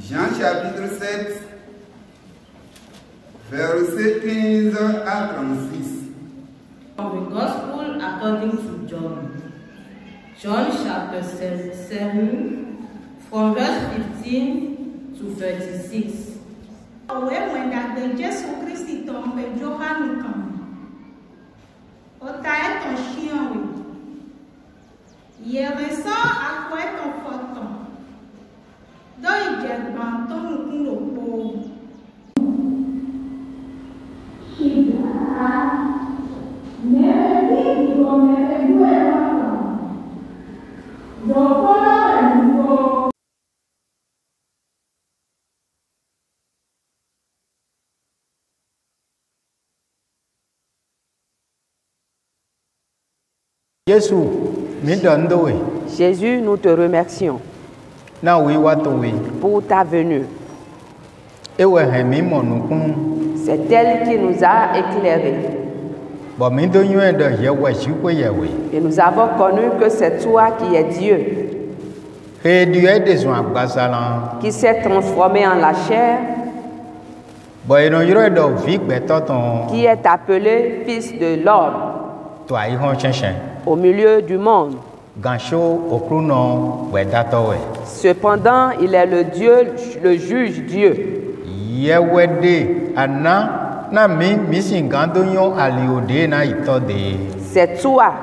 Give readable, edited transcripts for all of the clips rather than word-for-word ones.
Jean chapitre 7, versets 15 à 36. From the Gospel according to John. John chapter 7, from verse 15 to 36. Jésus, nous te remercions pour ta venue. C'est elle qui nous a éclairés. Et nous avons connu que c'est toi qui es Dieu, qui s'est transformé en la chair, qui est appelé Fils de l'homme au milieu du monde. Cependant, il est le Dieu, le juge Dieu. C'est toi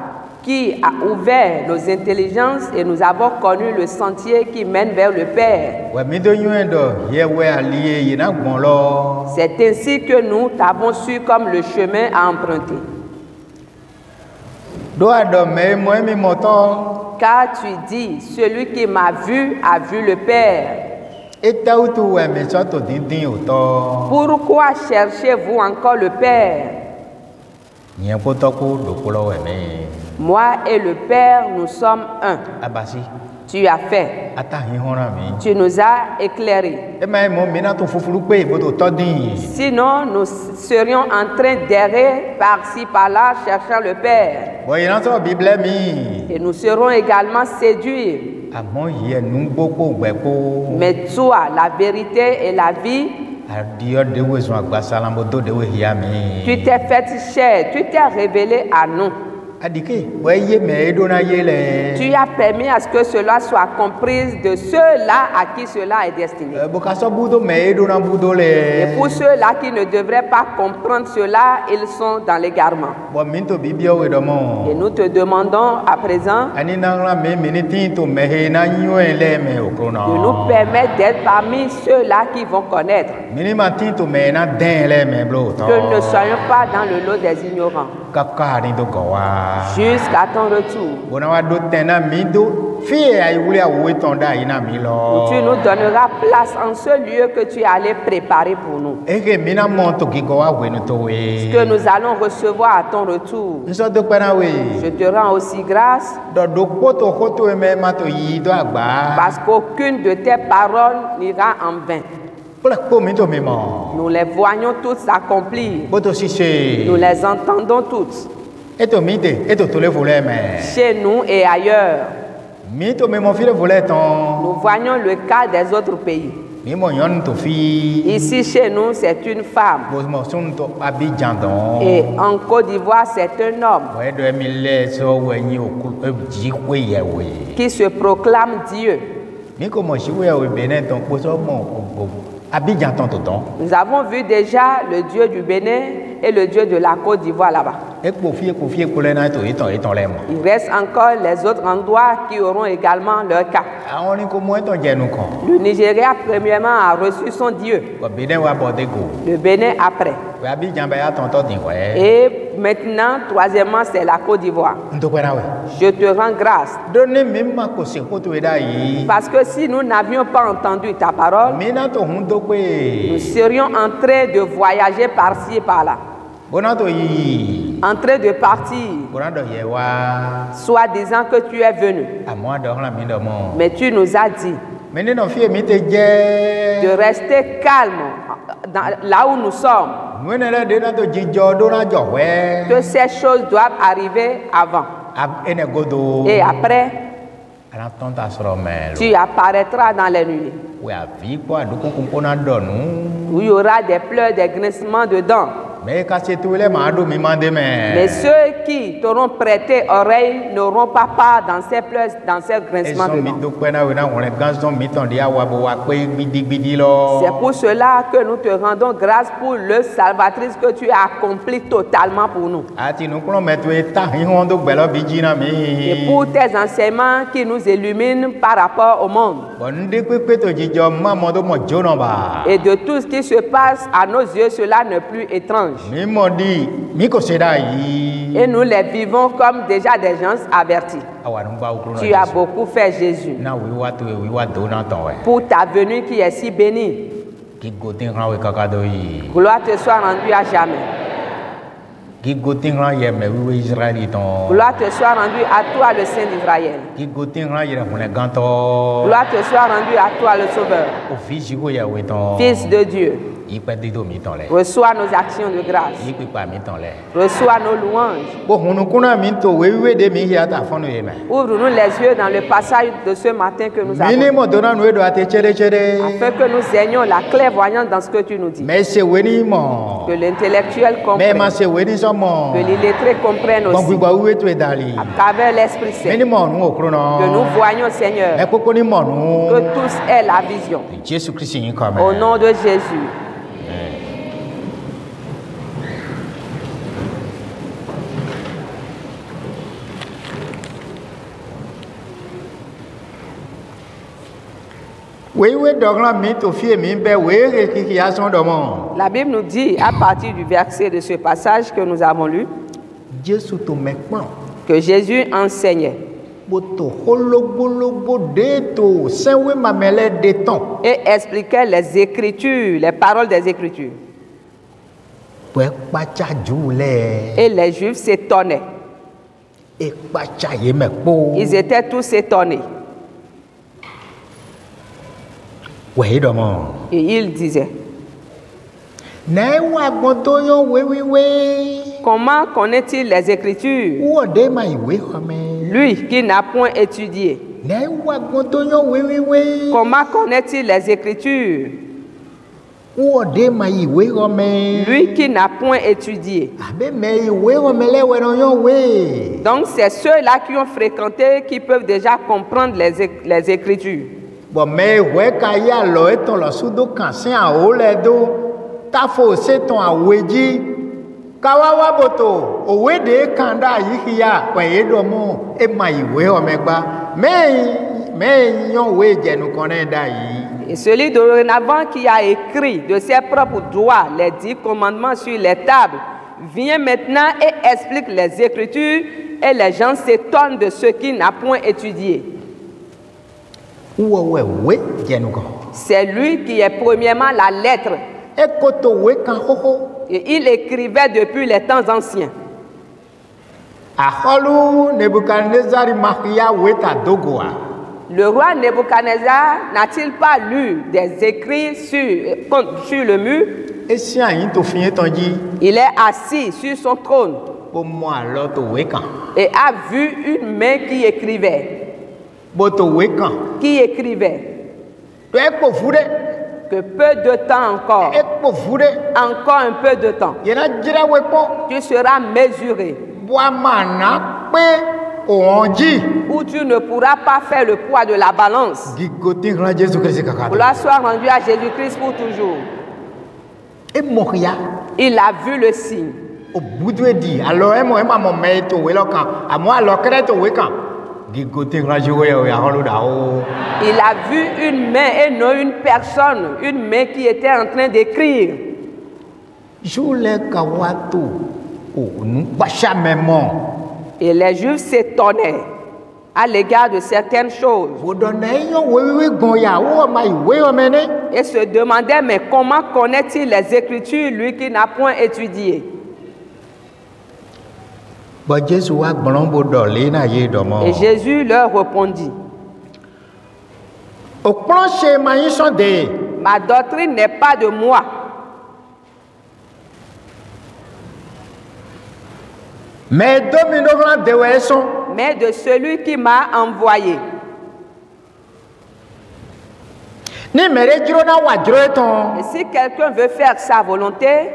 qui as ouvert nos intelligences et nous avons connu le sentier qui mène vers le Père. C'est ainsi que nous t'avons su comme le chemin à emprunter. Car tu dis, celui qui m'a vu a vu le Père. Pourquoi cherchez-vous encore le Père? Moi et le Père, nous sommes un. Tu as fait. Tu nous as éclairés. Sinon, nous serions en train d'errer par-ci, par-là, cherchant le Père. Et nous serons également séduits. Mais toi, la vérité et la vie, tu t'es fait chair, tu t'es révélé à nous. Tu as permis à ce que cela soit compris de ceux-là à qui cela est destiné. Et pour ceux-là qui ne devraient pas comprendre cela, ils sont dans l'égarement. Et nous te demandons à présent de nous permettre d'être parmi ceux-là qui vont connaître. Que nous ne soyons pas dans le lot des ignorants. Jusqu'à ton retour. Tu nous donneras place en ce lieu que tu es allé préparer pour nous. Ce que nous allons recevoir à ton retour. Je te rends aussi grâce parce qu'aucune de tes paroles n'ira en vain. Nous les voyons toutes s'accomplir. Nous les entendons toutes. Chez nous et ailleurs. Nous voyons le cas des autres pays. Ici chez nous, c'est une femme. Et en Côte d'Ivoire, c'est un homme qui se proclame Dieu. Nous avons vu déjà le Dieu du Bénin et le Dieu de la Côte d'Ivoire là-bas. Il reste encore les autres endroits qui auront également leur cas. Le Nigeria, premièrement, a reçu son Dieu. Le Bénin après. Et maintenant, troisièmement, c'est la Côte d'Ivoire. Je te rends grâce. Parce que si nous n'avions pas entendu ta parole, nous serions en train de voyager par-ci et par-là. En train de partir, soit disant que tu es venu. Mais tu nous as dit de rester calme là où nous sommes. Que ces choses doivent arriver avant. Et après, tu apparaîtras dans les nuits. où il y aura des pleurs, des grincements de dents. Mais ceux qui t'auront prêté oreille n'auront pas part dans ces pleurs, dans ces grincements de dents. C'est pour cela que nous te rendons grâce pour le salvatrice que tu as accompli totalement pour nous. Et pour tes enseignements qui nous illuminent par rapport au monde. Et de tout ce qui se passe à nos yeux, cela n'est plus étrange. Et nous les vivons comme déjà des gens avertis. Tu as beaucoup fait, Jésus, pour ta venue qui est si bénie. Gloire te soit rendue à jamais. Gloire te soit rendue à toi, le Saint d'Israël. Gloire te soit rendue à toi, le Sauveur. Fils de Dieu. Reçois nos actions de grâce. Reçois nos louanges. Ouvre-nous les yeux dans le passage de ce matin que nous avons, afin que nous ayons la clairvoyance dans ce que tu nous dis. Que l'intellectuel comprenne. Que l'illettré comprenne aussi. À travers l'Esprit Saint. Que nous voyons, Seigneur. Que tous aient la vision. Au nom de Jésus. La Bible nous dit, à partir du verset de ce passage que nous avons lu, que Jésus enseignait et expliquait les Écritures, les paroles des Écritures. Et les Juifs s'étonnaient. Ils étaient tous étonnés. Et il disait, comment connaît-il les Écritures, lui qui n'a point étudié? Comment connaît-il les Écritures, lui qui n'a point étudié? Donc c'est ceux-là qui ont fréquenté qui peuvent déjà comprendre les Écritures. Mais et celui dorénavant qui a écrit de ses propres doigts les 10 commandements sur les tables vient maintenant et explique les Écritures, et les gens s'étonnent de ce qu'il n'a point étudié. C'est lui qui est premièrement la lettre. Et il écrivait depuis les temps anciens. Le roi Nebuchadnezzar n'a-t-il pas lu des écrits sur le mur? Il est assis sur son trône et a vu une main qui écrivait. Qui écrivait que peu de temps encore, un peu de temps, tu seras mesuré, où tu ne pourras pas faire le poids de la balance. Gloire soit rendue à Jésus-Christ pour toujours. Il a vu le signe. Il a vu une main et non une personne, une main qui était en train d'écrire. Et les Juifs s'étonnaient à l'égard de certaines choses. Et se demandaient, mais comment connaît-il les Écritures, lui qui n'a point étudié? Et Jésus leur répondit, ma doctrine n'est pas de moi, mais de celui qui m'a envoyé. Et si quelqu'un veut faire sa volonté,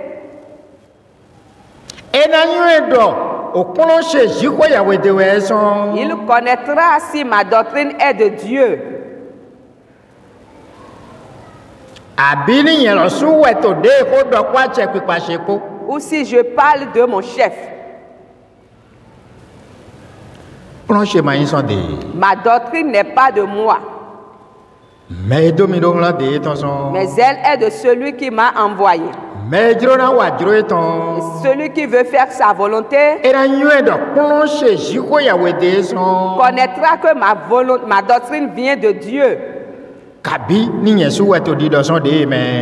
il connaîtra si ma doctrine est de Dieu. Ou si je parle de mon chef. Ma doctrine n'est pas de moi. Mais elle est de celui qui m'a envoyé. Et celui qui veut faire sa volonté connaîtra que ma doctrine vient de Dieu.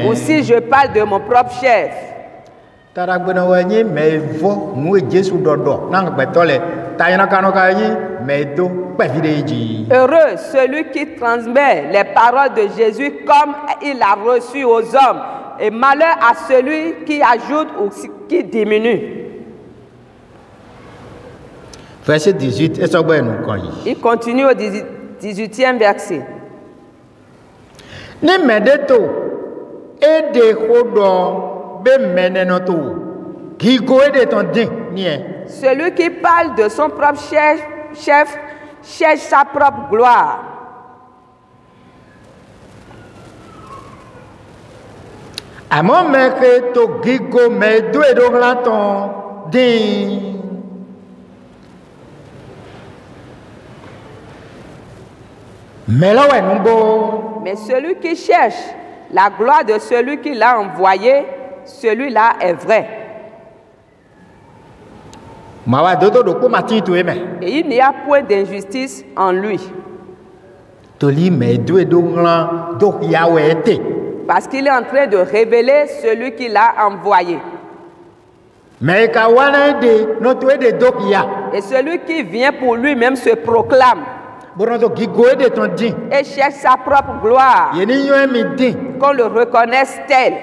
Ou si je parle de mon propre chef. Heureux celui qui transmet les paroles de Jésus comme il a reçu aux hommes. Et malheur à celui qui ajoute ou qui diminue. Verset 18. Il continue au 18e verset. Celui qui parle de son propre chef cherche sa propre gloire. Mais celui qui cherche la gloire de celui qui l'a envoyé, celui-là est vrai. Et il n'y a point d'injustice en lui. Parce qu'il est en train de révéler celui qui l'a envoyé. Et celui qui vient pour lui-même se proclame. Et cherche sa propre gloire. Qu'on le reconnaisse tel.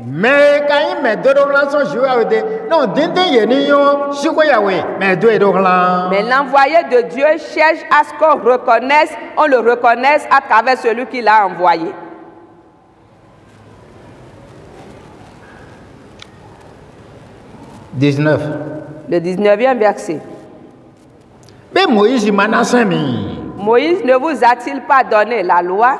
Mais l'envoyé de Dieu cherche à ce qu'on reconnaisse, on le reconnaisse à travers celui qui l'a envoyé. Le 19e verset. Moïse ne vous a-t-il pas donné la loi?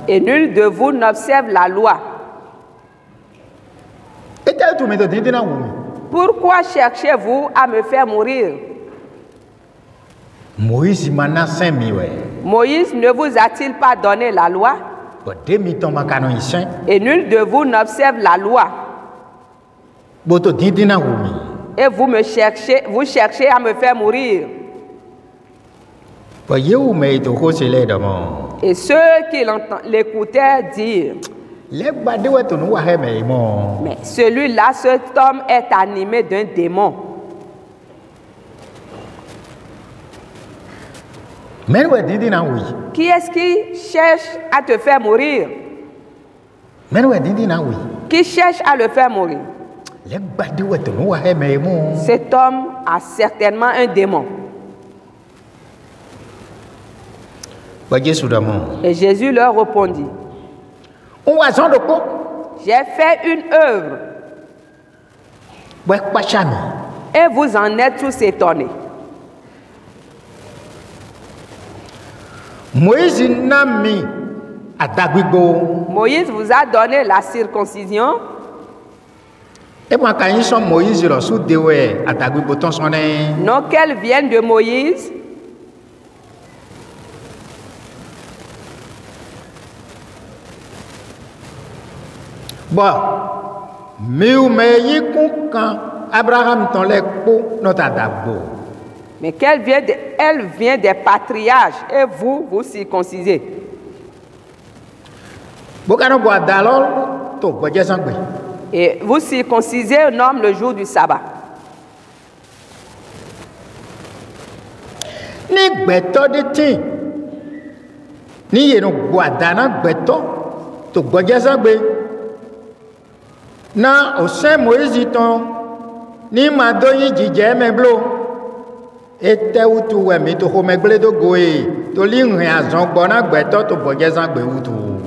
Et nul de vous n'observe la loi. Pourquoi cherchez-vous à me faire mourir? Moïse ne vous a-t-il pas donné la loi? Et nul de vous n'observe la loi. Et vous cherchez à me faire mourir. Et ceux qui l'écoutaient dirent, mais celui-là, cet homme est animé d'un démon. Qui est-ce qui cherche à te faire mourir? Qui cherche à le faire mourir? Cet homme a certainement un démon. Et Jésus leur répondit, j'ai fait une œuvre. Et vous en êtes tous étonnés. Moïse vous a donné la circoncision. Non qu'elle vienne de Moïse. Mais qu'elle vient elle vient des patriarches et vous, vous circoncisez. Et vous circoncisez un homme le jour du sabbat.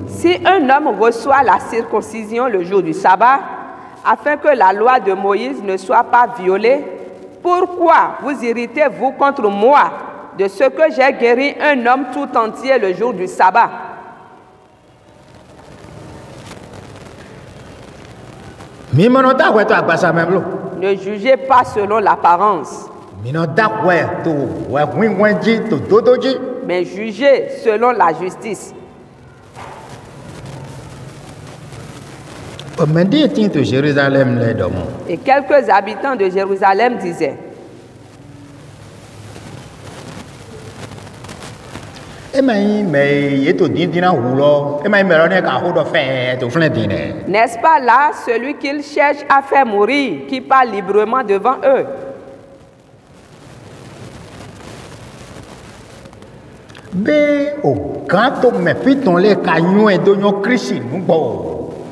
Si un homme reçoit la circoncision le jour du sabbat, afin que la loi de Moïse ne soit pas violée, pourquoi vous irritez-vous contre moi de ce que j'ai guéri un homme tout entier le jour du sabbat? Ne jugez pas selon l'apparence, mais jugez selon la justice. Et quelques habitants de Jérusalem disaient: n'est-ce pas là celui qu'ils cherchent à faire mourir, qui parle librement devant eux?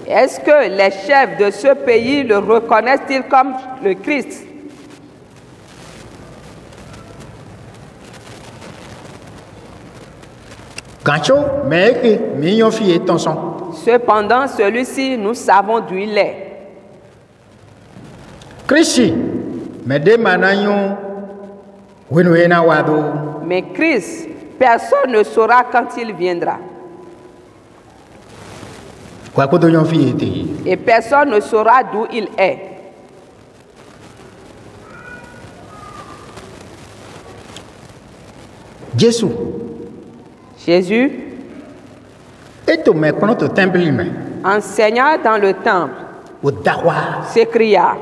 Est-ce que les chefs de ce pays le reconnaissent-ils comme le Christ? Cependant, celui-ci, nous savons d'où il est. Mais Christ, personne ne saura quand il viendra. Et personne ne saura d'où il est. Jésus enseignant dans le temple s'écria: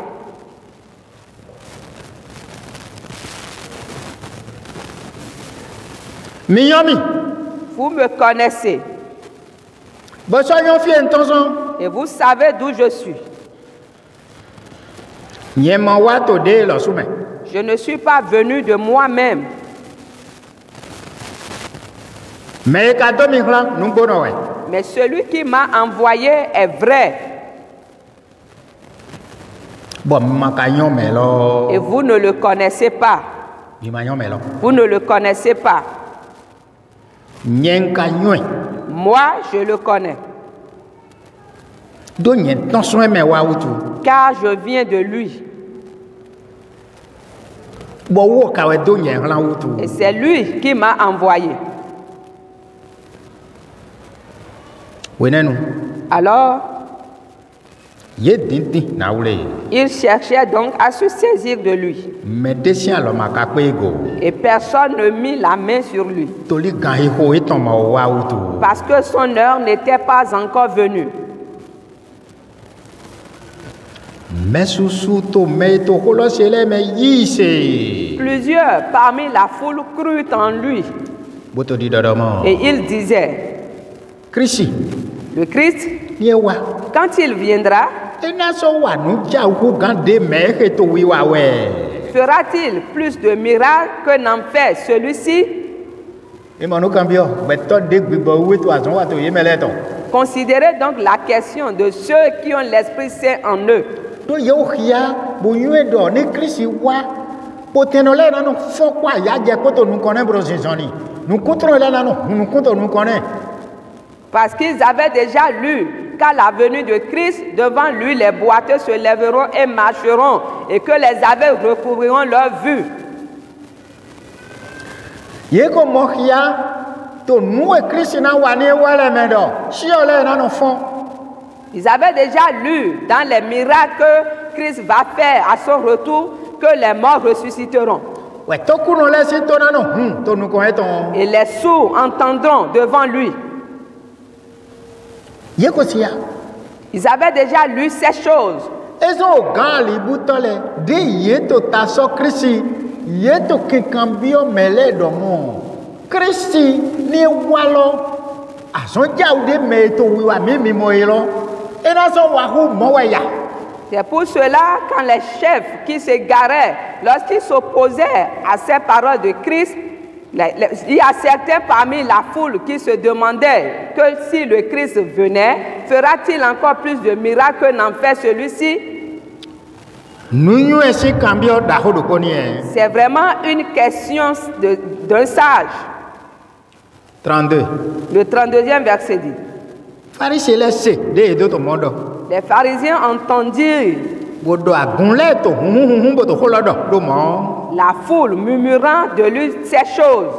vous me connaissez et vous savez d'où je suis. Je ne suis pas venu de moi-même, mais celui qui m'a envoyé est vrai. Et vous ne le connaissez pas. Vous ne le connaissez pas. Moi, je le connais. Car je viens de lui. Et c'est lui qui m'a envoyé. Alors, il cherchait donc à se saisir de lui. Et personne ne mit la main sur lui, parce que son heure n'était pas encore venue. Plusieurs parmi la foule crurent en lui. Et il disait: le Christ, quand il viendra, fera-t-il plus de miracles que n'en fait celui-ci? Considérez donc la question de ceux qui ont l'Esprit Saint en eux. Parce qu'ils avaient déjà lu qu'à la venue de Christ, devant lui, les boiteux se lèveront et marcheront, et que les aveugles recouvriront leur vue. Ils avaient déjà lu dans les miracles que Christ va faire à son retour, que les morts ressusciteront. Et les sourds entendront devant lui. Ils avaient déjà lu ces choses. C'est pour cela, quand les chefs qui s'égaraient, lorsqu'ils s'opposaient à ces paroles de Christ, il y a certains parmi la foule qui se demandaient que si le Christ venait, fera-t-il encore plus de miracles que n'en fait celui-ci? C'est vraiment une question d'un sage. 32. Le 32e verset dit. Les pharisiens entendirent la foule murmurant de lui ces choses.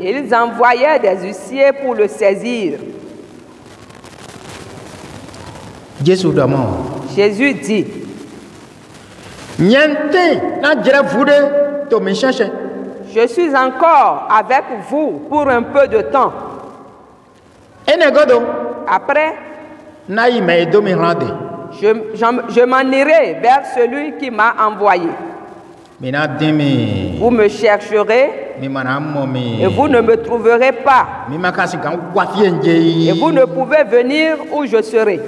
Ils envoyaient des huissiers pour le saisir. Jésus dit, je suis encore avec vous pour un peu de temps. Après, je m'en irai vers celui qui m'a envoyé. Vous me chercherez et vous ne me trouverez pas. Et vous ne pouvez venir où je serai.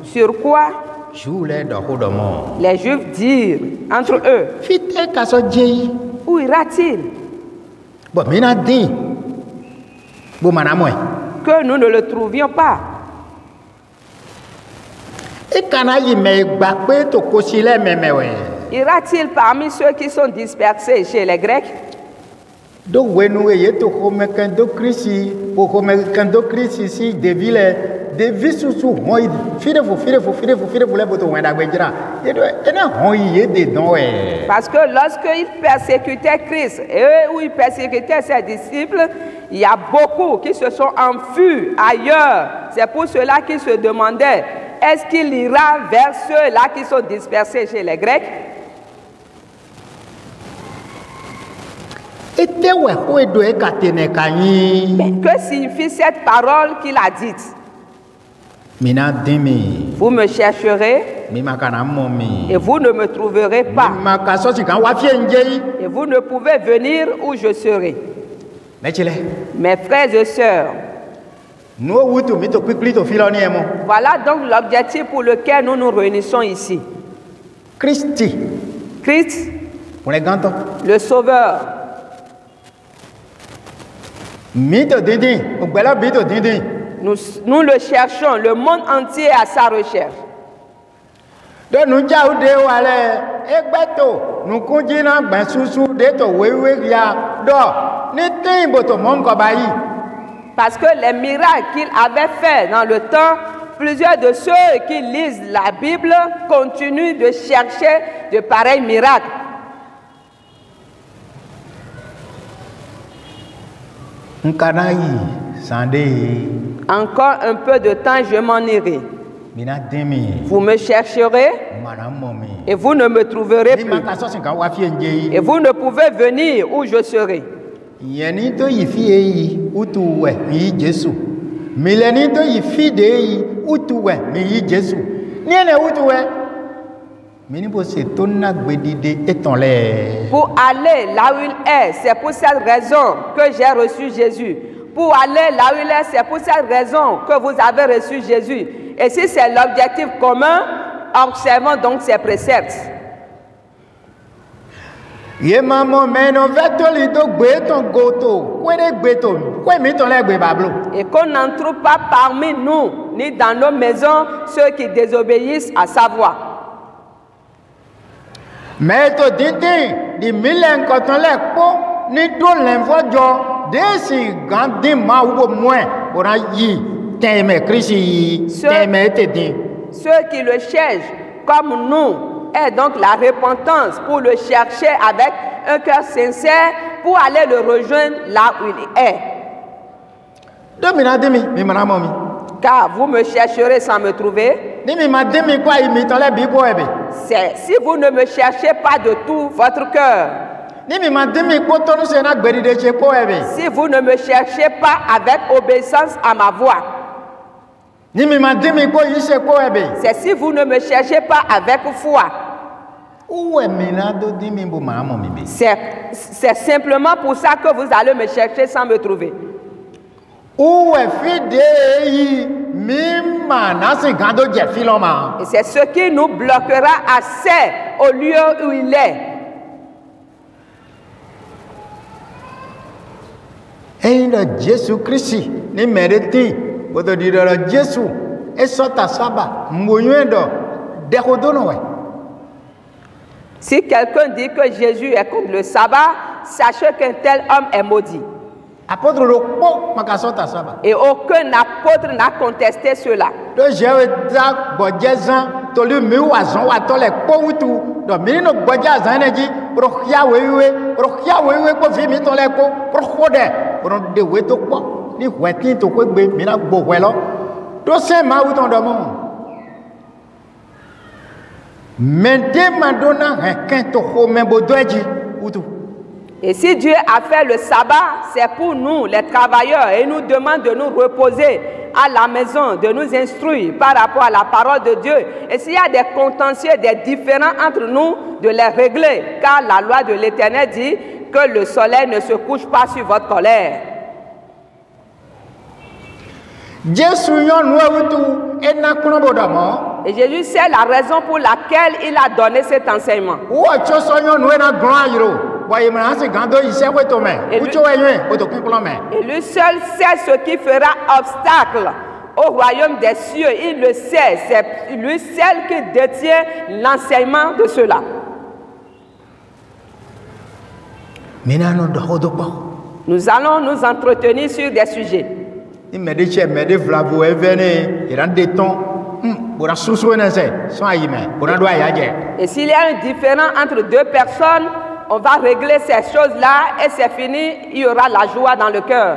Sur quoi les Juifs dirent entre eux, où ira-t-il? Que nous ne le trouvions pas. Ira-t-il parmi ceux qui sont dispersés chez les Grecs? Parce que lorsqu'ils persécutaient Christ et où ils persécutaient ses disciples, il y a beaucoup qui se sont enfuis ailleurs. C'est pour cela qu'ils se demandaient, est-ce qu'il ira vers ceux-là qui sont dispersés chez les Grecs? Mais que signifie cette parole qu'il a dite? Vous me chercherez et vous ne me trouverez pas. Et vous ne pouvez venir où je serai. Mes frères et sœurs, voilà donc l'objectif pour lequel nous nous réunissons ici. Christ, le Sauveur. Nous le cherchons, le monde entier est à sa recherche. Parce que les miracles qu'il avait faits dans le temps, plusieurs de ceux qui lisent la Bible continuent de chercher de pareils miracles. Encore un peu de temps, je m'en irai. Vous me chercherez et vous ne me trouverez plus. Et vous ne pouvez venir où je serai. Pour aller là où il est, c'est pour cette raison que j'ai reçu Jésus. Pour aller là où il est, c'est pour cette raison que vous avez reçu Jésus. Et si c'est l'objectif commun, observons donc ces préceptes. Et qu'on n'en trouve pas parmi nous, ni dans nos maisons, ceux qui désobéissent à sa voix. Mais ceux qui le cherchent comme nous, est donc la repentance pour le chercher avec un cœur sincère pour aller le rejoindre là où il est. Car vous me chercherez sans me trouver. Si vous ne me cherchez pas de tout votre cœur, si vous ne me cherchez pas avec obéissance à ma voix, c'est si vous ne me cherchez pas avec foi. C'est simplement pour ça que vous allez me chercher sans me trouver. Et c'est ce qui nous bloquera assez au lieu où il est. Et Jésus Christ, ni mérite, vous te dire Jésus, et sota saba, mouillendo, dérodono. Si quelqu'un dit que Jésus est contre le sabbat, sachez qu'un tel homme est maudit. Et aucun apôtre n'a contesté cela. Et si Dieu a fait le sabbat, c'est pour nous, les travailleurs, et nous demande de nous reposer à la maison, de nous instruire par rapport à la parole de Dieu. Et s'il y a des contentieux, des différends entre nous, de les régler, car la loi de l'Éternel dit que le soleil ne se couche pas sur votre colère. Et Jésus sait la raison pour laquelle il a donné cet enseignement. Et lui seul sait ce qui fera obstacle au royaume des cieux. Il le sait. C'est lui seul qui détient l'enseignement de cela. Nous allons nous entretenir sur des sujets. Et s'il y a un différend entre deux personnes, on va régler ces choses-là et c'est fini, il y aura la joie dans le cœur.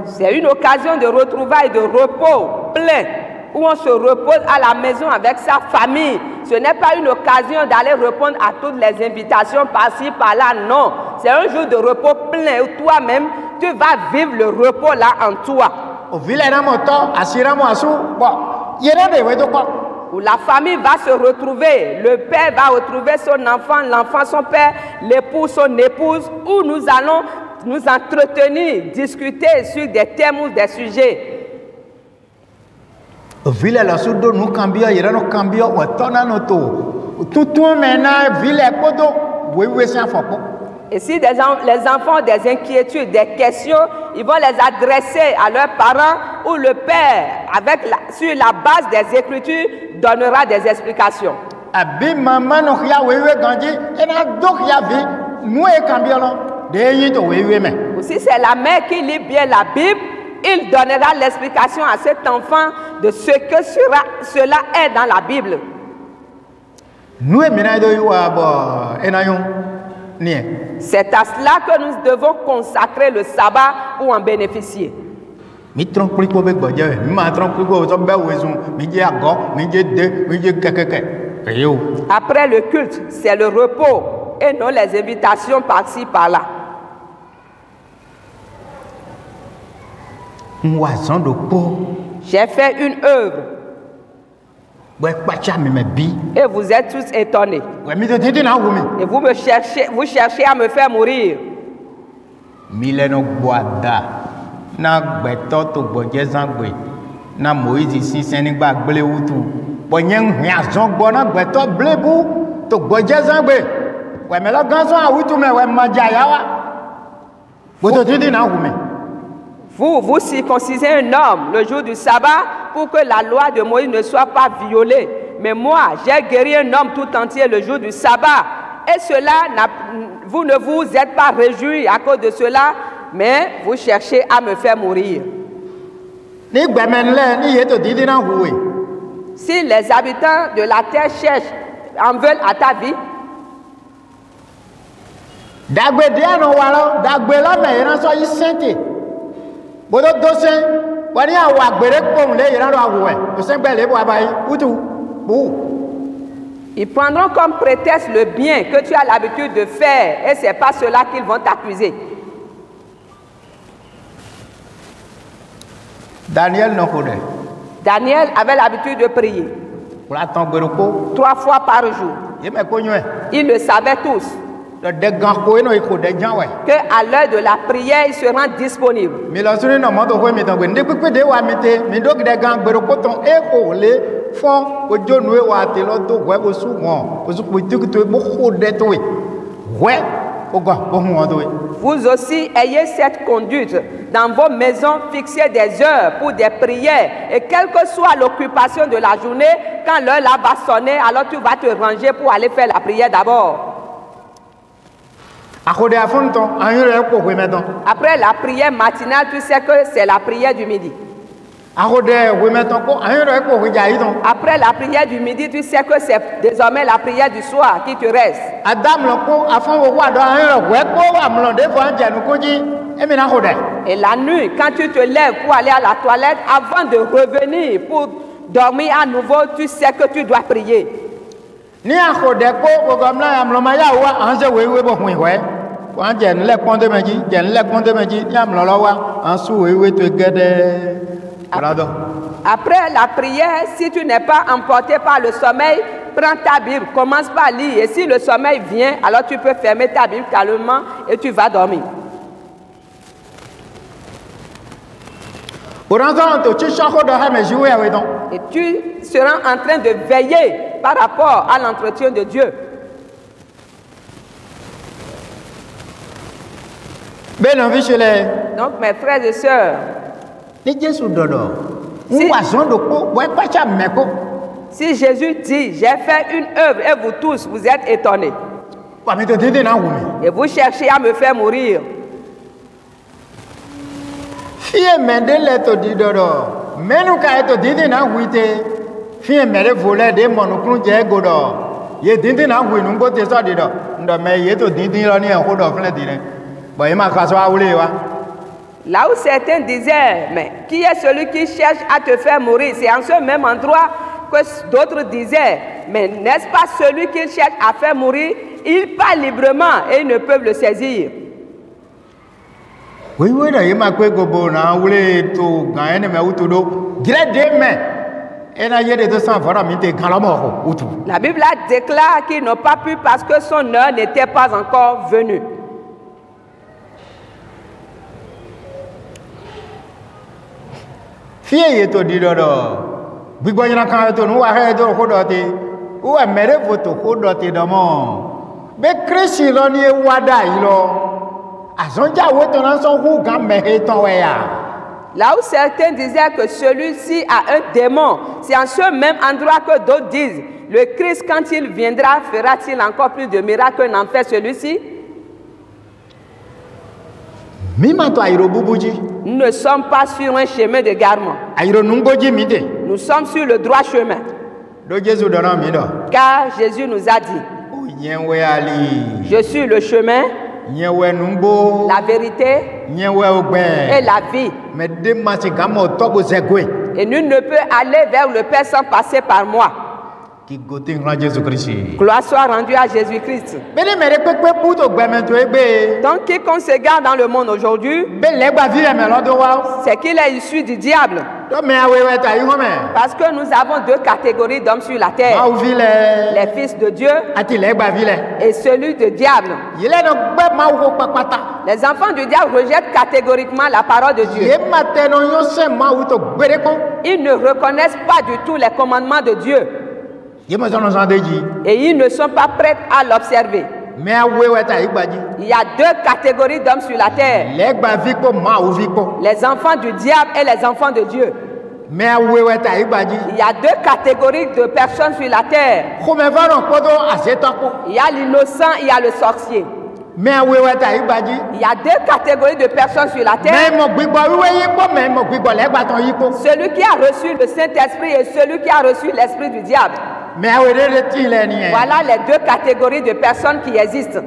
C'est une occasion de retrouvailles, de repos plein, où on se repose à la maison avec sa famille. Ce n'est pas une occasion d'aller répondre à toutes les invitations par-ci, par-là, non. C'est un jour de repos plein où toi-même, tu vas vivre le repos là en toi. Où la famille va se retrouver, le père va retrouver son enfant, l'enfant son père, l'époux son épouse, où nous allons nous entretenir, discuter sur des thèmes ou des sujets. Et si les enfants ont des inquiétudes, des questions, ils vont les adresser à leurs parents ou le père, sur la base des Écritures, donnera des explications. Ou si c'est la mère qui lit bien la Bible, il donnera l'explication à cet enfant de ce que cela est dans la Bible. C'est à cela que nous devons consacrer le sabbat pour en bénéficier. Après le culte, c'est le repos et non les invitations par-ci, par-là. J'ai fait une œuvre. Et vous êtes tous étonnés. Et vous cherchez à me faire mourir. Vous circoncisez un homme le jour du sabbat pour que la loi de Moïse ne soit pas violée. Mais moi, j'ai guéri un homme tout entier le jour du sabbat. Et cela, vous ne vous êtes pas réjouis à cause de cela, mais vous cherchez à me faire mourir. Si les habitants de la terre en veulent à ta vie, Ils prendront comme prétexte le bien que tu as l'habitude de faire et ce n'est pas cela qu'ils vont t'accuser. Daniel avait l'habitude de prier 3 fois par jour. Ils le savaient tous. Qu'à l'heure de la prière, il se rend disponible. Vous aussi ayez cette conduite dans vos maisons, fixez des heures pour des prières et quelle que soit l'occupation de la journée, quand l'heure là va sonner, alors tu vas te ranger pour aller faire la prière d'abord. Après la prière matinale, tu sais que c'est la prière du midi. Après la prière du midi, tu sais que c'est désormais la prière du soir qui te reste. Et la nuit, quand tu te lèves pour aller à la toilette, avant de revenir pour dormir à nouveau, tu sais que tu dois prier. Après la prière, si tu n'es pas emporté par le sommeil, prends ta Bible, commence par lire. Et si le sommeil vient, alors tu peux fermer ta Bible calmement et tu vas dormir. Et tu seras en train de veiller par rapport à l'entretien de Dieu. Donc mes frères et sœurs, si Jésus dit, j'ai fait une œuvre et vous tous, vous êtes étonnés. Et vous cherchez à me faire mourir. Là où certains disaient, mais qui est celui qui cherche à te faire mourir? C'est en ce même endroit que d'autres disaient, mais n'est-ce pas celui qui cherche à faire mourir? Il parle librement et ils ne peuvent le saisir. La Bible déclare qu'ils n'ont pas pu parce que son heure n'était pas encore venue. Là où certains disaient que celui-ci a un démon, c'est en ce même endroit que d'autres disent, le Christ quand il viendra, fera-t-il encore plus de miracles que n'en fait celui-ci? Nous ne sommes pas sur un chemin de garement. Nous sommes sur le droit chemin. Car Jésus nous a dit, je suis le chemin, la vérité et la vie. Et nul ne peut aller vers le Père sans passer par moi. Gloire soit rendue à Jésus-Christ. Donc quiconque se garde dans le monde aujourd'hui, c'est qu'il est issu du diable. Parce que nous avons 2 catégories d'hommes sur la terre. Les fils de Dieu et celui du diable. Les enfants du diable rejettent catégoriquement la parole de Dieu. Ils ne reconnaissent pas du tout les commandements de Dieu. Et ils ne sont pas prêts à l'observer. Il y a 2 catégories d'hommes sur la terre. Les enfants du diable et les enfants de Dieu. Il y a 2 catégories de personnes sur la terre. Il y a l'innocent, il y a le sorcier. Il y a 2 catégories de personnes sur la terre. Celui qui a reçu le Saint-Esprit et celui qui a reçu l'Esprit du diable. Voilà les 2 catégories de personnes qui existent.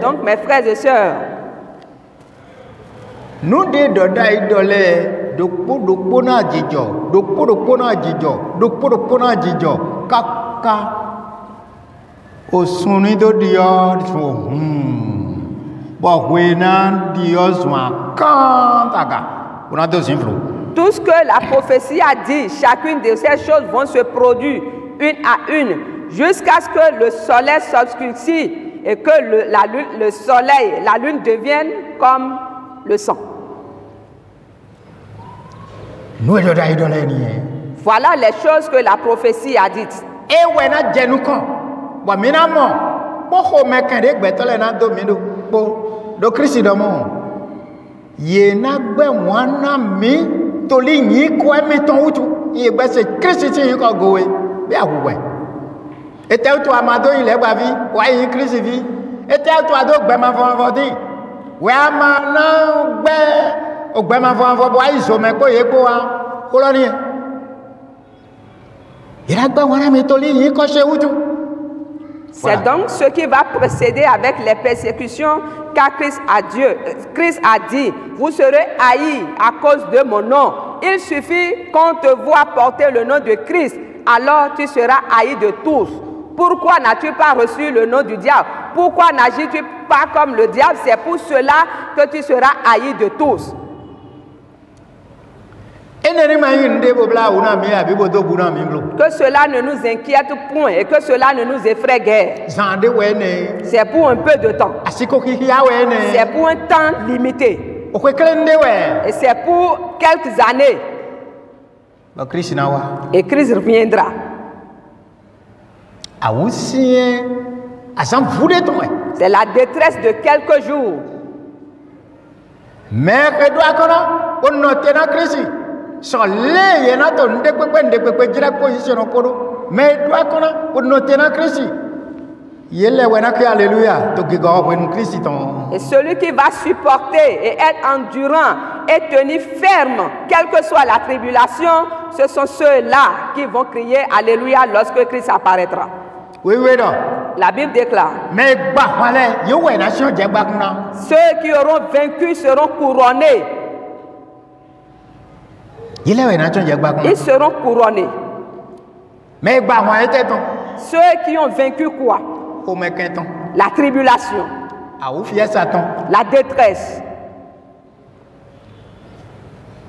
Donc mes frères et sœurs, nous de doda idole dokpo na jijo dokpo na jijo kaka osuni do dio so bo wena dio zwa kantaga on a deux influx. Tout ce que la prophétie a dit, chacune de ces choses vont se produire une à une jusqu'à ce que le soleil s'obscurcisse et que le soleil, la lune deviennent comme le sang. Voilà les choses que la prophétie a dites. Toli ni ko mi ton utu ye gbe se Christ ti ko gowe be awuwe ete utu amado ile gba vi wa yin Christ vi ete utu ado gbe ma fo din we ama na gbe o gbe ma fo bo iso me ko ye ko wa ko lo ni ira gba wana mi toli ni ko se utu. C'est donc ce qui va précéder avec les persécutions, car Christ a dit, vous serez haïs à cause de mon nom. Il suffit qu'on te voie porter le nom de Christ, alors tu seras haï de tous. Pourquoi n'as-tu pas reçu le nom du diable? Pourquoi n'agis-tu pas comme le diable? C'est pour cela que tu seras haï de tous. Que cela ne nous inquiète point et que cela ne nous effraie guère. C'est pour un peu de temps. C'est pour un temps limité. Et c'est pour quelques années. Et Christ reviendra. C'est la détresse de quelques jours. Mais on note dans Christ. So le yena to ndekwe jira position kodo mais doit kona pour noter na Christ yele wena que alléluia to gigo wen Christ ton. Et celui qui va supporter et être endurant et tenir ferme quelle que soit la tribulation, ce sont ceux-là qui vont crier alléluia lorsque Christ apparaîtra. Oui non. La Bible déclare. Mais yo wena sion je gba kuna. Ceux qui auront vaincu seront couronnés. Ils seront couronnés. Mais ceux qui ont vaincu quoi? La tribulation, la détresse,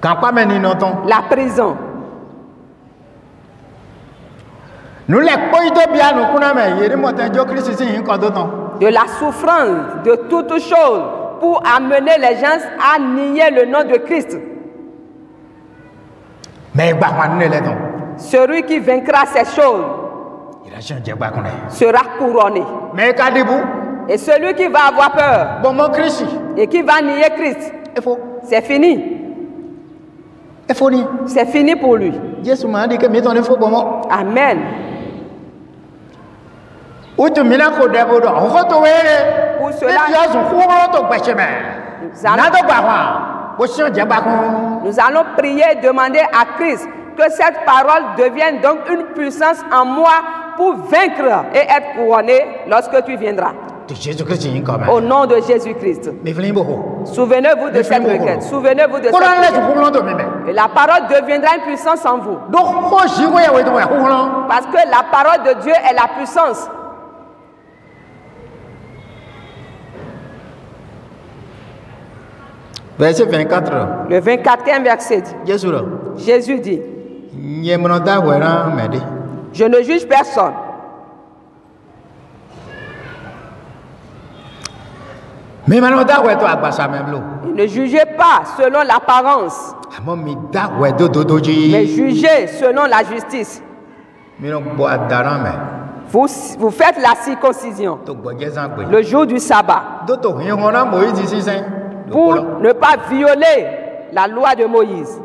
la prison. De la souffrance, de toutes choses, pour amener les gens à nier le nom de Christ. Celui qui vaincra ces choses sera couronné. Et celui qui va avoir peur et qui va nier Christ, c'est fini. C'est fini pour lui. Amen. Pour cela, nous allons prier et demander à Christ que cette parole devienne donc une puissance en moi pour vaincre et être couronné lorsque tu viendras. Au nom de Jésus-Christ. Souvenez-vous de cette requête. Souvenez-vous de cette requête. Et la parole deviendra une puissance en vous. Parce que la parole de Dieu est la puissance. Verset 24. Le 24e verset dit. Jésus dit. Je ne juge personne. Ne jugez pas selon l'apparence, mais jugez selon la justice. Vous faites la circoncision le jour du sabbat pour ne pas violer la loi de Moïse.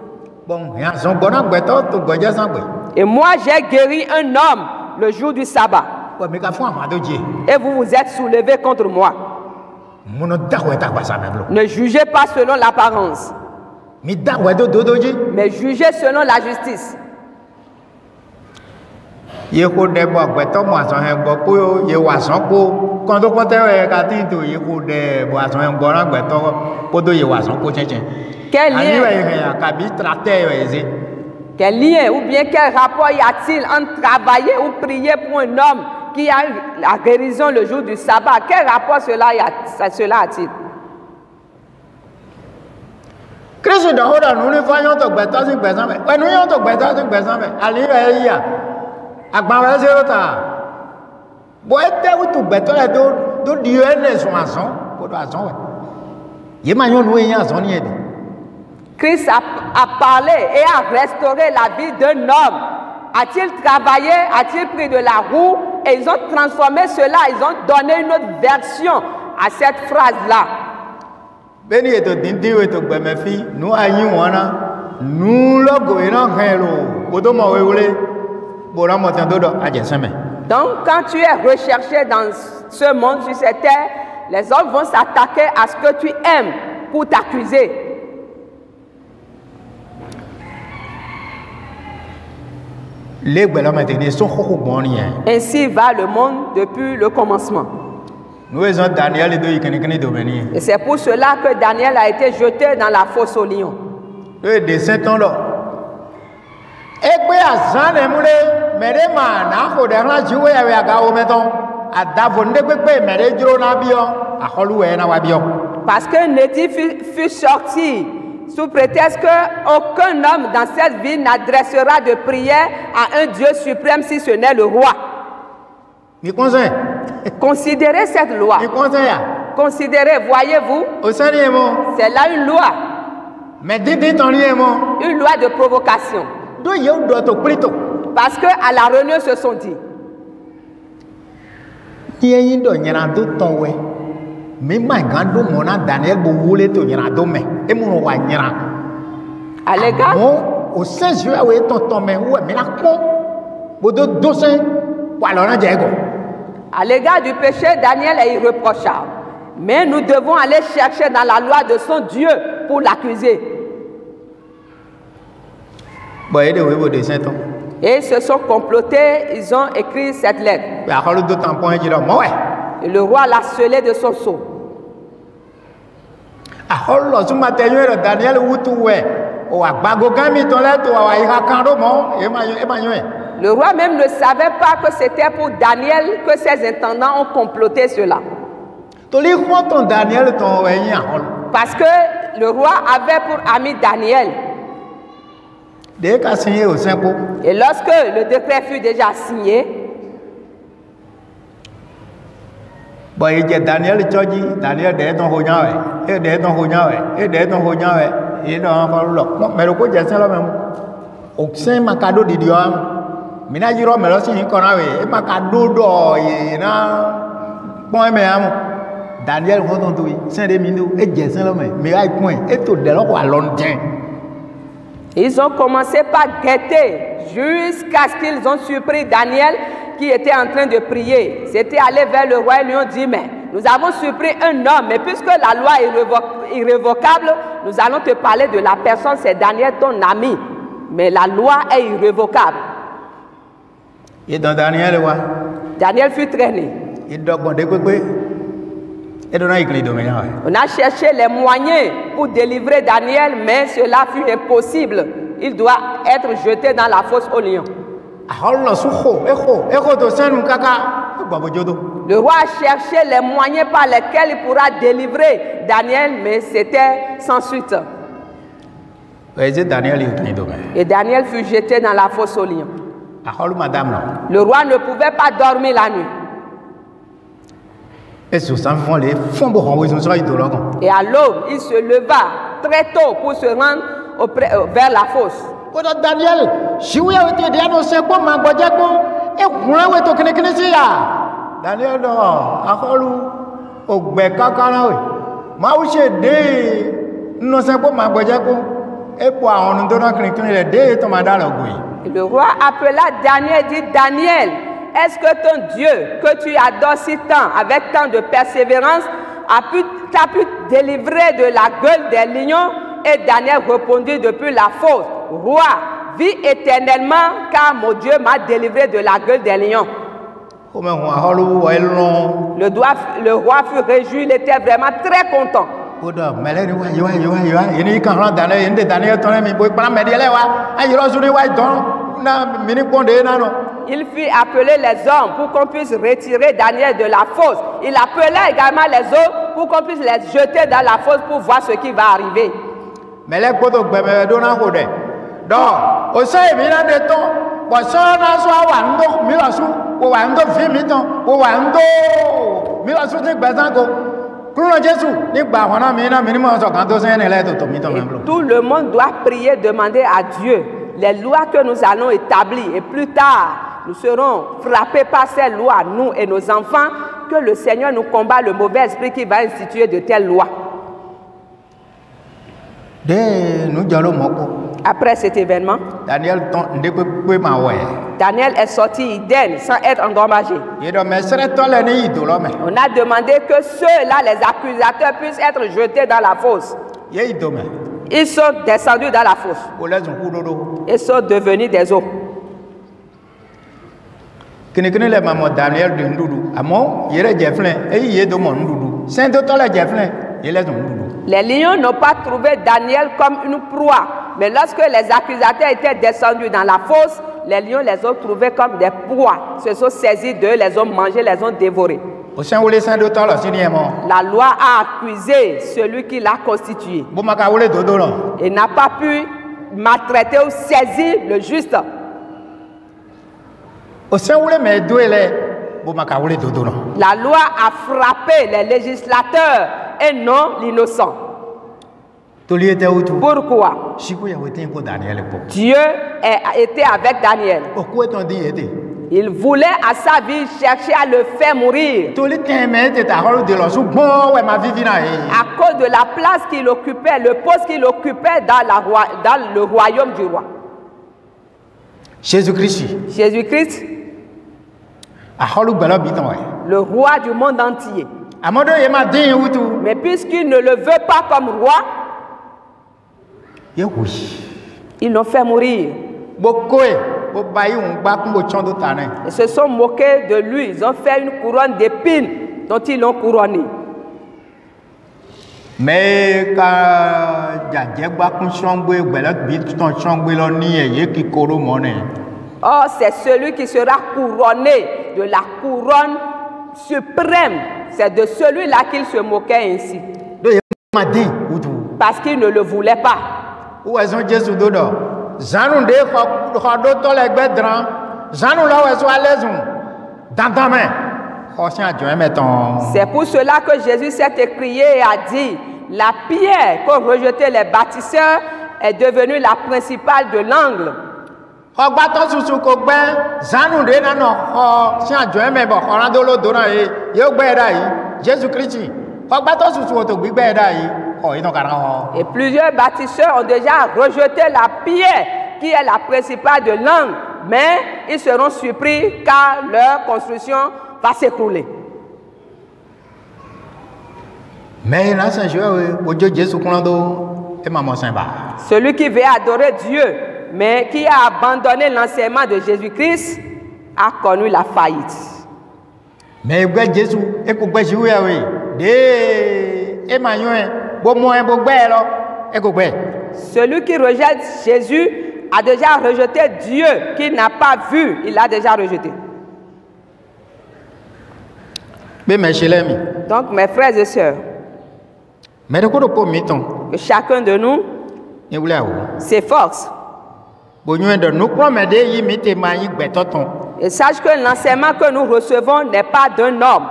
Et moi, j'ai guéri un homme le jour du sabbat. Et vous vous êtes soulevé contre moi. Ne jugez pas selon l'apparence, mais jugez selon la justice. quand on peut faire quand tu y pour des boissons un bon agbeto pour de boissons pour tchin. Quel lien ou bien quel rapport y a-t-il entre travailler ou prier pour un homme qui a la guérison le jour du sabbat? Quel rapport cela a-t-il? Christ de hoda nous ne voyons to gbeta si gbesa me. Ouais nous yon to gbeta si gbesa me. Ali be ya. Agba we se ota. Bo ete wu to gbeta le do Dieu ne so ason, ko do ason we. Ye ma yon we yan ason ni e de. Christ a parlé et a restauré la vie d'un homme. A-t-il travaillé? A-t-il pris de la roue? Et ils ont transformé cela, ils ont donné une autre version à cette phrase-là. Beni eto dindi we to gbeme fi nu ayin wona nu logo ina khelo bodo mo we wole bora mo tan dodo aje seme. Donc quand tu es recherché dans ce monde sur cette terre, les hommes vont s'attaquer à ce que tu aimes pour t'accuser. Ainsi va le monde depuis le commencement. Et c'est pour cela que Daniel a été jeté dans la fosse aux lions. Parce que Nédi fut sorti sous prétexte qu'aucun homme dans cette ville n'adressera de prière à un Dieu suprême si ce n'est le roi. Considérez cette loi. Considérez, voyez-vous, c'est là une loi. Une loi de provocation. Parce qu'à la réunion se sont dit. À l'égard du péché, Daniel est irréprochable. Mais nous devons aller chercher dans la loi de son Dieu pour l'accuser. Et ils se sont complotés, ils ont écrit cette lettre. Et le roi l'a scellé de son sceau. Le roi même ne savait pas que c'était pour Daniel que ses intendants ont comploté cela. Parce que le roi avait pour ami Daniel. Et lorsque le décret fut déjà signé, Daniel ils ont commencé par guetter jusqu'à ce qu'ils ont surpris Daniel qui était en train de prier. C'était allé vers le roi et lui ont dit, mais nous avons surpris un homme, mais puisque la loi est irrévocable, nous allons te parler de la personne, c'est Daniel ton ami. Mais la loi est irrévocable. Et dans Daniel, Daniel fut traîné. On a cherché les moyens pour délivrer Daniel, mais cela fut impossible. Il doit être jeté dans la fosse aux lions. Le roi a cherché les moyens par lesquels il pourra délivrer Daniel, mais c'était sans suite. Et Daniel fut jeté dans la fosse aux lions. Le roi ne pouvait pas dormir la nuit. Et à l'aube, il se leva très tôt pour se rendre vers la fosse. Daniel, si vous avez été annoncé pour ma bodjako, et vous avez été Daniel, non, à Holou, au Bekakanawe, Maouché de non c'est pour ma bodjako, et pour on nous donne un de ton madame. Le roi appela Daniel et dit, Daniel, est-ce que ton Dieu, que tu adores si tant, avec tant de persévérance, t'a pu délivrer de la gueule des lions? Et Daniel répondit depuis la fosse, Roi, vis éternellement, car mon Dieu m'a délivré de la gueule des lions. Le roi fut réjoui, il était vraiment très content. Il fit appeler les hommes pour qu'on puisse retirer Daniel de la fosse. Il appelait également les autres pour qu'on puisse les jeter dans la fosse pour voir ce qui va arriver. Tout le monde doit prier, demander à Dieu les lois que nous allons établir. Et plus tard, nous serons frappés par ces lois, nous et nos enfants, que le Seigneur nous combat le mauvais esprit qui va instituer de telles lois. Après cet événement, Daniel est sorti indemne sans être endommagé. On a demandé que ceux-là, les accusateurs, puissent être jetés dans la fosse. Ils sont descendus dans la fosse. Ils sont devenus des os. Les lions n'ont pas trouvé Daniel comme une proie, mais lorsque les accusateurs étaient descendus dans la fosse, les lions les ont trouvés comme des proies, se sont saisis d'eux, les ont mangés, les ont dévorés. La loi a accusé celui qui l'a constitué. Il n'a pas pu maltraiter ou saisir le juste. La loi a frappé les législateurs et non l'innocent. Pourquoi? Dieu a été avec Daniel. Il voulait à sa vie chercher à le faire mourir. À cause de la place qu'il occupait, le poste qu'il occupait dans le royaume du roi. Jésus-Christ, le roi du monde entier. Mais puisqu'il ne le veut pas comme roi, ils l'ont fait mourir. Ils se sont moqués de lui. Ils ont fait une couronne d'épines dont ils l'ont couronné. Mais oh, c'est celui qui sera couronné de la couronne suprême. C'est de celui-là qu'il se moquait ainsi. Parce qu'il ne le voulait pas. C'est pour cela que Jésus s'est écrié et a dit: la pierre qu'ont rejeté les bâtisseurs est devenue la principale de l'angle. Et plusieurs bâtisseurs ont déjà rejeté la pierre qui est la principale de l'angle, mais ils seront surpris car leur construction va s'écrouler. Celui qui veut adorer Dieu, mais qui a abandonné l'enseignement de Jésus-Christ, a connu la faillite. Celui qui rejette Jésus a déjà rejeté Dieu qu'il n'a pas vu, il l'a déjà rejeté. Donc mes frères et sœurs, que chacun de nous s'efforce et sache que l'enseignement que nous recevons n'est pas d'un homme,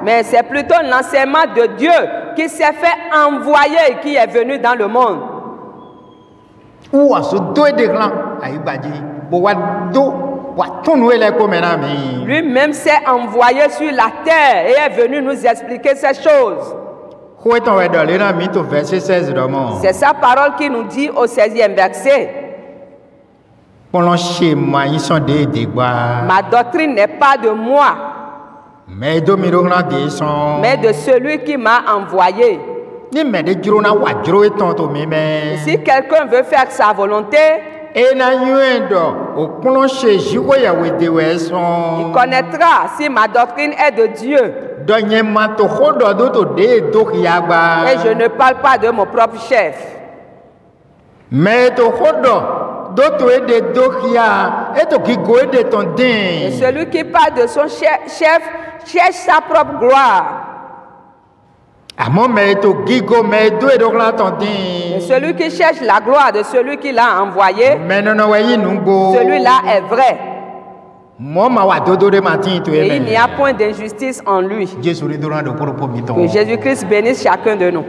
mais c'est plutôt l'enseignement de Dieu qui s'est fait envoyer et qui est venu dans le monde. Lui-même s'est envoyé sur la terre et est venu nous expliquer ces choses. C'est sa parole qui nous dit au 16e verset: ma doctrine n'est pas de moi, mais de celui qui m'a envoyé. Si quelqu'un veut faire sa volonté, Il connaîtra si ma doctrine est de Dieu. Et je ne parle pas de mon propre chef. Mais et celui qui parle de son chef cherche sa propre gloire. Et celui qui cherche la gloire de celui qui l'a envoyé, celui-là est vrai. Et il n'y a point d'injustice en lui. Que Jésus-Christ bénisse chacun de nous.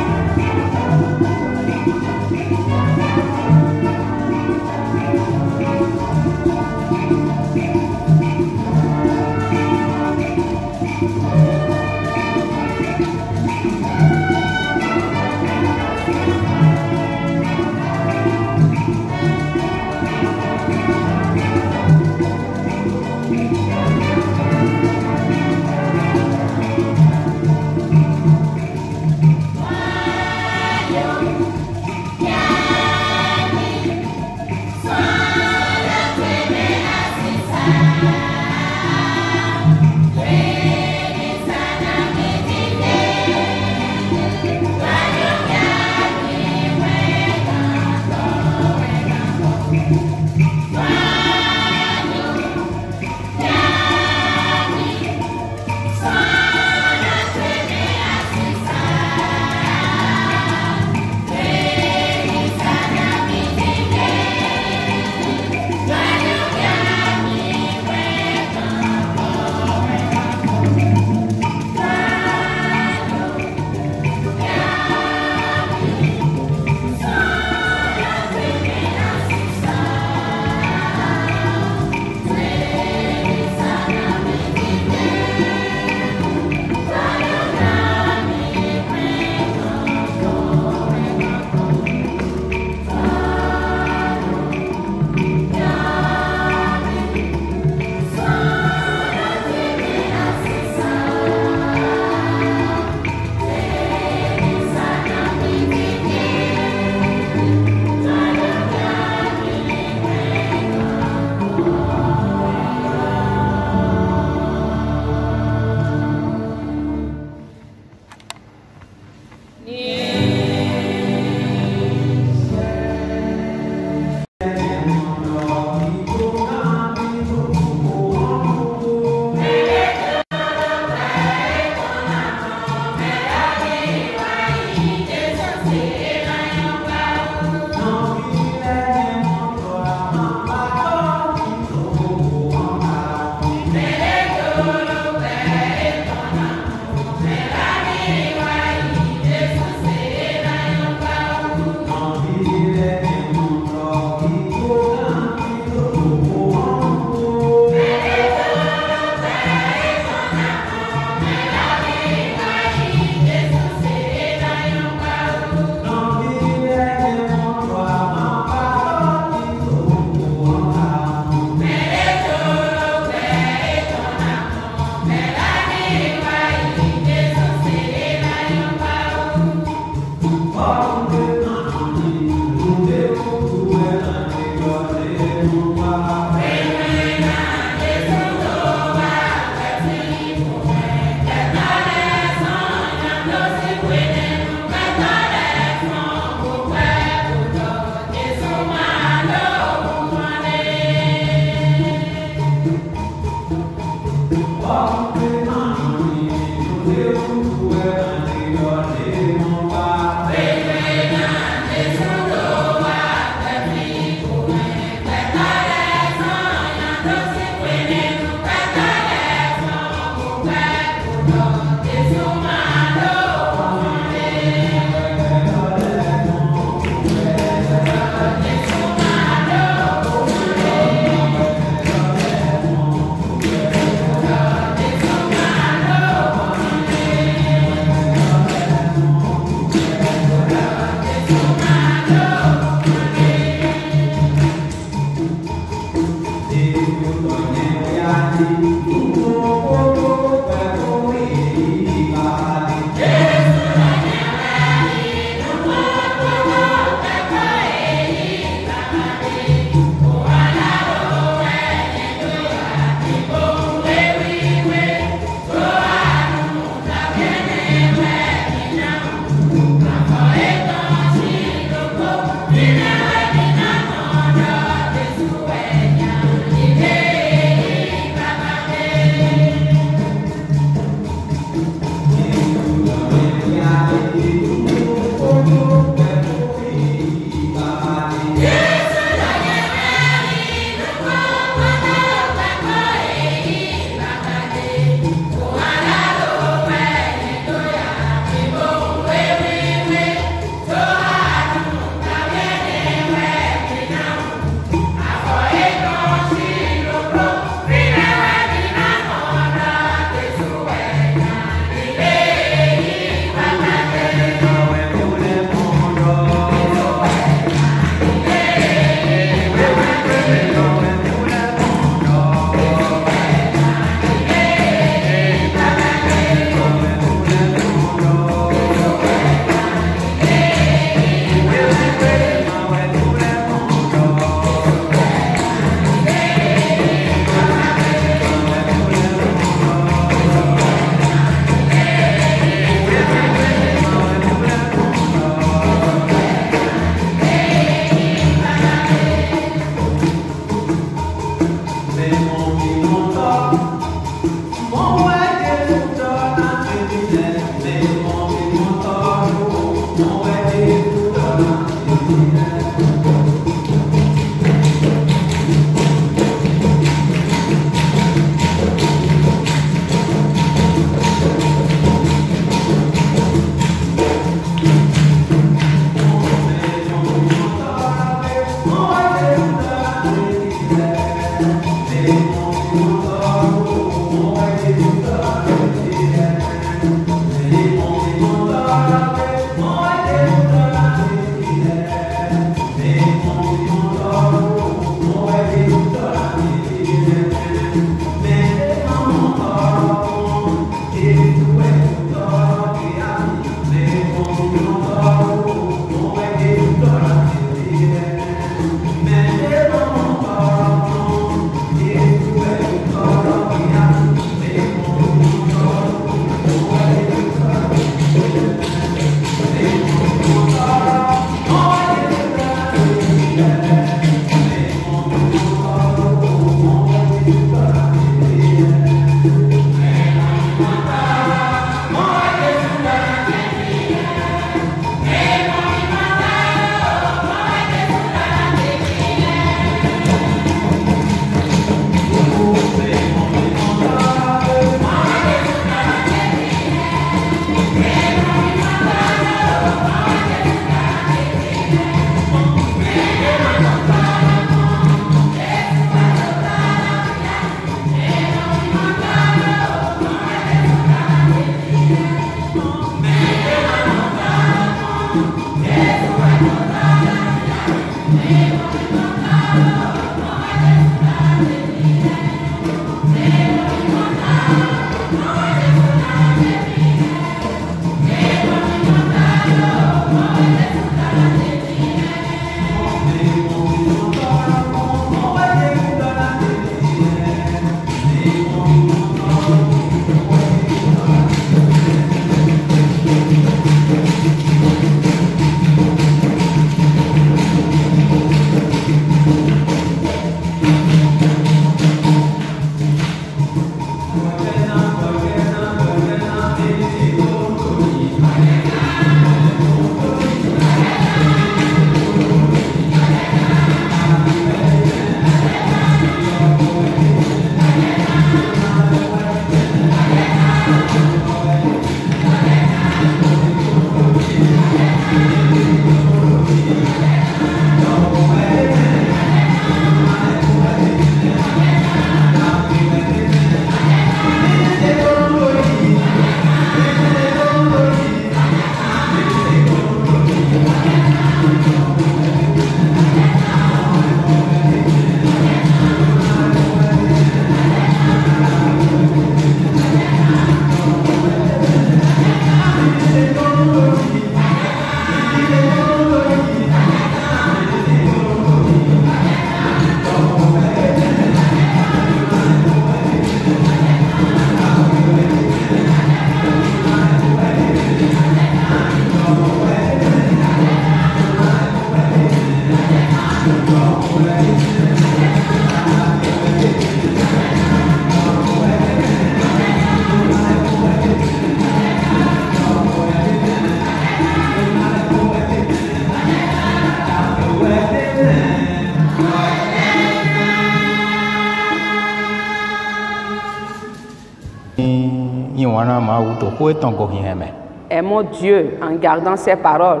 Aimons Dieu en gardant ses paroles,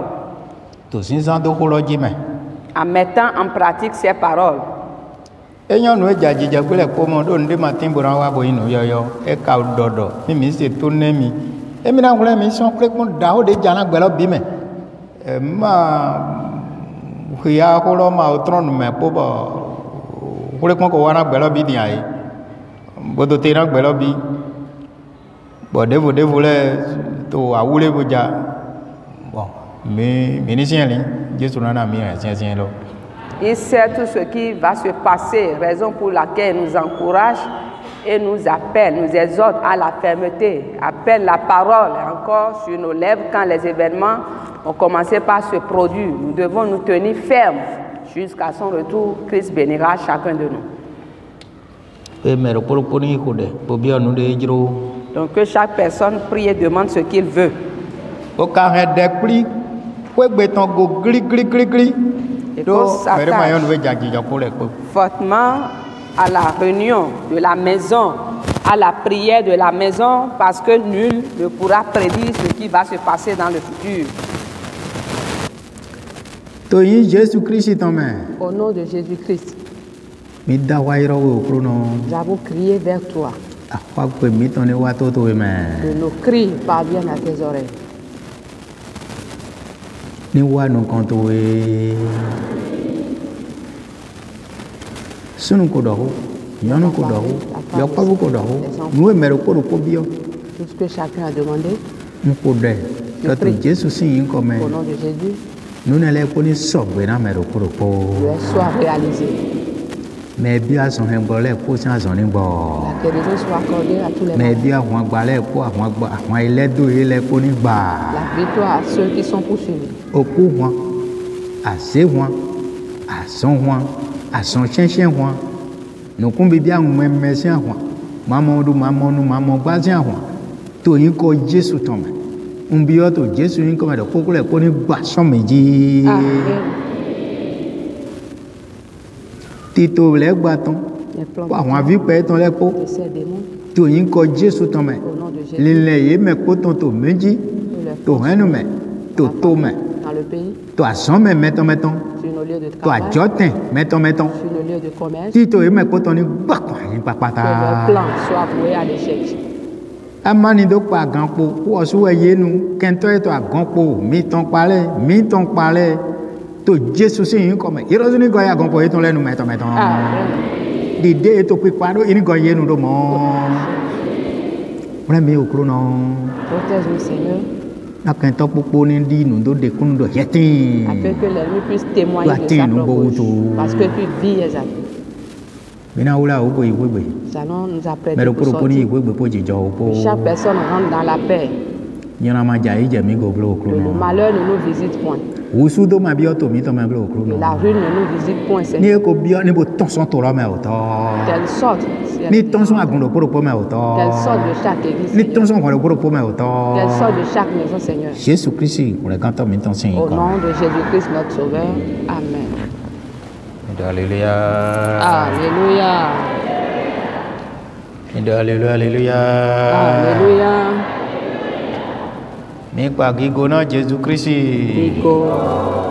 en mettant en pratique ses paroles. Il sait tout ce qui va se passer, raison pour laquelle il nous encourage et nous appelle, nous exhorte à la fermeté, appelle la parole encore sur nos lèvres quand les événements ont commencé par se produire. Nous devons nous tenir fermes jusqu'à son retour. Christ bénira chacun de nous. Donc que chaque personne prie et demande ce qu'il veut. Et qu'on s'attache fortement à la réunion de la maison, à la prière de la maison, parce que nul ne pourra prédire ce qui va se passer dans le futur. Au nom de Jésus-Christ, nous avons crié vers toi. Que nos cris parviennent à tes oreilles. Sunu ko do, yonu ko do, yopabu ko do, nous mero ko do ko bio. Tout ce que chacun a demandé. Nous ko de. Quand Jésus sin comme au nom de Jésus. Nous n'allons pas ni sobrer na mero ko do ko. Soit réalisé. Mais bien son hembolé pour ça son nimbo. La guérison soit accordée à tous les mais bien on gbalé pour on il est do il est pour ni ba. La victoire à ceux qui sont poursuivis. Au courant à ces rois à son roi à son chien roi. Nous combi bien même merci roi. Maman nous bazin roi. To yin ko Jésus tombe. Bio to Jésus yin comme de kokole pour ni ba son meji. Tito le gbaton wa won vi pe ton le ko to yin ko Jésus ton me le ye me ko ton to meji to hanu me to me dans le pays to ason me meton sur nos lieux de travail to ajotin meton sur nos lieux de commerce Tito ye me ko ton ni gba ko yin papata que le plan soit voué à l'échec. Amani do pa ganpo wo su ye nu kento e to aganpo mi ton pale to Jésus sin comme irozuni go ya gonpo eton lenu meton dide to pipado ini go yenu do mo mi okro no Protège-nous Seigneur. Na kento popo ni di nu do de kunu do yetin afin que l'ennemi puisse témoigner de sa propre parce que tu vis exactement. Mina ula obo igwegbe Nous allons nous apprêter mais pour pour ni sortir. igwegbe po jijo opo Chaque personne rentre dans la paix. Yana ma ja ije mi go blo okro Que le no malheur ne nous visite point. Usu do ma bi oto mi to ma blo okro Que no la rue ne nous visite point, ni Seigneur. ko bi ni bo tonson to ro me oto Qu'elle sorte. Si elle ni est tonson agundo po me oto Qu'elle sorte de chaque église. ni Seigneur. tonson ko po me oto Qu'elle sorte de chaque maison, Seigneur. Jésus Christ on le canto mi tonson Au nom de Jésus-Christ, notre Sauveur. Amen. Alléluia. Alléluia. Alléluia. Alléluia. Alléluia. Mi pa gigo na Jésus Christ. Digo.